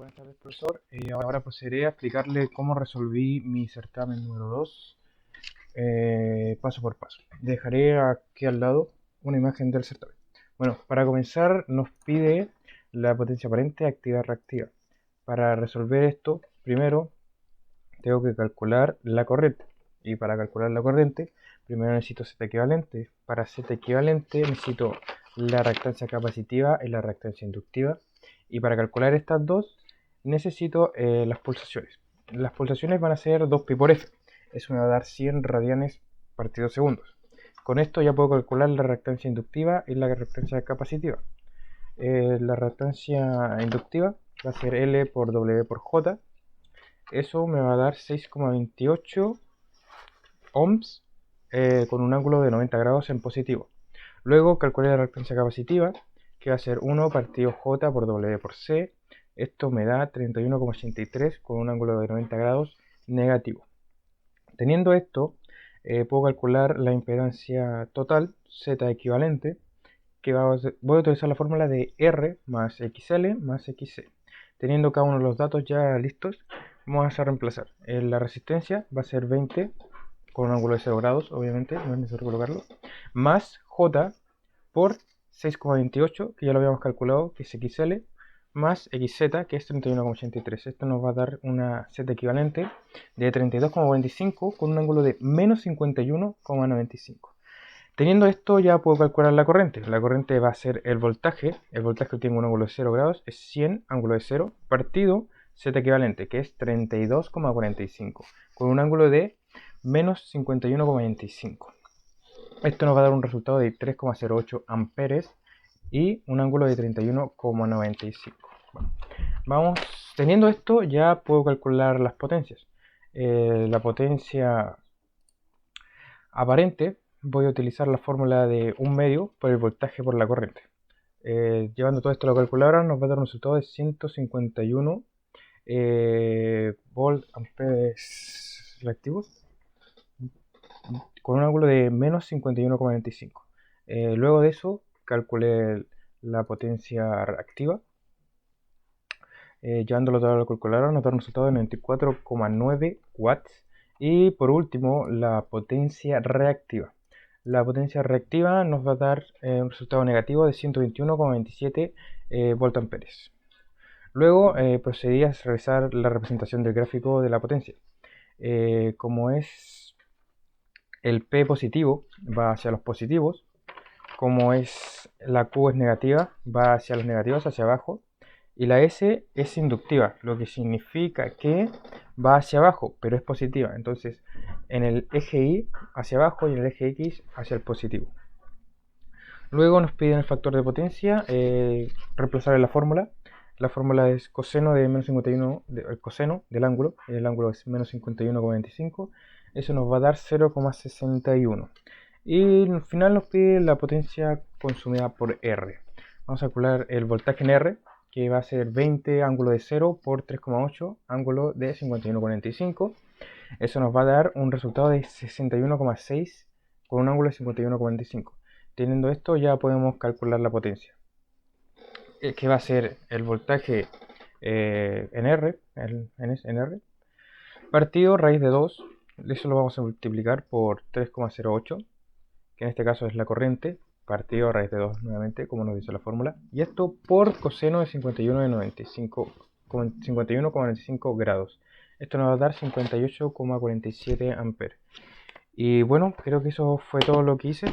Buenas tardes, profesor. Ahora procederé a explicarle cómo resolví mi certamen número 2, paso por paso. Dejaré aquí al lado una imagen del certamen. Bueno, para comenzar nos pide la potencia aparente activa-reactiva. Para resolver esto, primero tengo que calcular la corriente. Y para calcular la corriente, primero necesito Z equivalente. Para Z equivalente necesito la reactancia capacitiva y la reactancia inductiva. Y para calcular estas dos, necesito las pulsaciones. Las pulsaciones van a ser 2pi por F. Eso me va a dar 100 radianes partido segundos. Con esto ya puedo calcular la reactancia inductiva y la reactancia capacitiva. La reactancia inductiva va a ser L por W por J. Eso me va a dar 6,28 ohms con un ángulo de 90 grados en positivo. Luego calculé la reactancia capacitiva, que va a ser 1 partido J por W por C. Esto me da 31,83 con un ángulo de 90 grados negativo. Teniendo esto, puedo calcular la impedancia total, Z equivalente, que voy a utilizar la fórmula de R más XL más XC. Teniendo cada uno de los datos ya listos, vamos a reemplazar. La resistencia va a ser 20 con un ángulo de 0 grados, obviamente, no es necesario colocarlo, más J por 6,28, que ya lo habíamos calculado, que es XL, más XZ, que es 31,83. Esto nos va a dar una Z equivalente de 32,45 con un ángulo de menos 51,95. Teniendo esto ya puedo calcular la corriente. La corriente va a ser el voltaje que tiene un ángulo de 0 grados, es 100 ángulo de 0, partido Z equivalente, que es 32,45, con un ángulo de menos 51,25. Esto nos va a dar un resultado de 3,08 amperes y un ángulo de 31,95. Bueno, vamos, teniendo esto ya puedo calcular las potencias. La potencia aparente voy a utilizar la fórmula de 1 medio por el voltaje por la corriente. Llevando todo esto a la calculadora nos va a dar un resultado de 151 volt amperes reactivos con un ángulo de menos 51,95. Luego de eso calculé la potencia reactiva. Llevándolo todo a la calculadora nos da un resultado de 94,9 watts. Y por último, la potencia reactiva. La potencia reactiva nos va a dar un resultado negativo de 121,27 voltamperes. Luego procedí a realizar la representación del gráfico de la potencia. Como es el P positivo, va hacia los positivos. Como es la Q es negativa, va hacia los negativos, hacia abajo. Y la S es inductiva, lo que significa que va hacia abajo, pero es positiva. Entonces, en el eje Y hacia abajo y en el eje X hacia el positivo. Luego nos piden el factor de potencia, reemplazar en la fórmula. La fórmula es coseno de menos 51, el coseno del ángulo. El ángulo es menos 51,25. Eso nos va a dar 0,61. Y al final nos pide la potencia consumida por R. Vamos a calcular el voltaje en R, que va a ser 20 ángulo de 0 por 3,8 ángulo de 51,45. Eso nos va a dar un resultado de 61,6 con un ángulo de 51,45. Teniendo esto ya podemos calcular la potencia, que va a ser el voltaje en R, en R, partido raíz de 2. Eso lo vamos a multiplicar por 3,08, que en este caso es la corriente, partido raíz de 2 nuevamente, como nos dice la fórmula, y esto por coseno de 51,95 grados. Esto nos va a dar 58,47 amperes. Y bueno, creo que eso fue todo lo que hice.